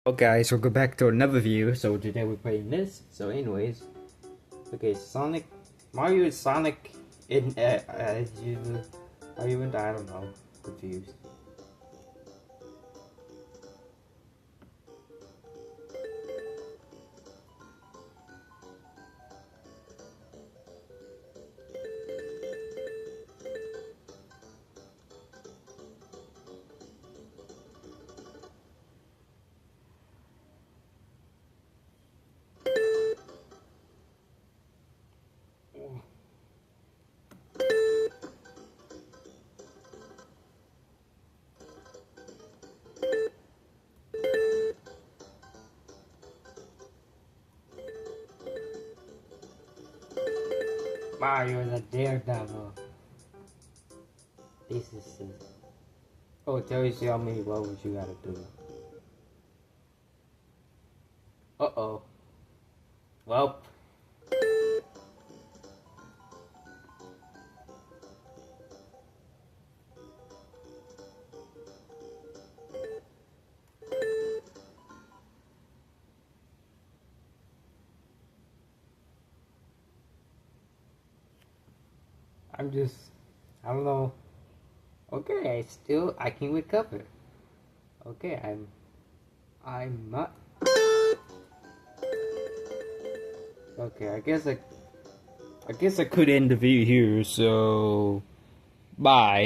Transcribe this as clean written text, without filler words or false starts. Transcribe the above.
Okay guys, we'll go back to another view. So today we're playing this. So anyways, okay, Mario is Sonic in, are you into, I don't know, confused. Mario is a daredevil. This is it. Oh, it tells you how many levels you gotta do. Uh-oh. Well. I don't know. Okay, I can recover. Okay, I'm not. Okay, I guess I could end the video here, so bye.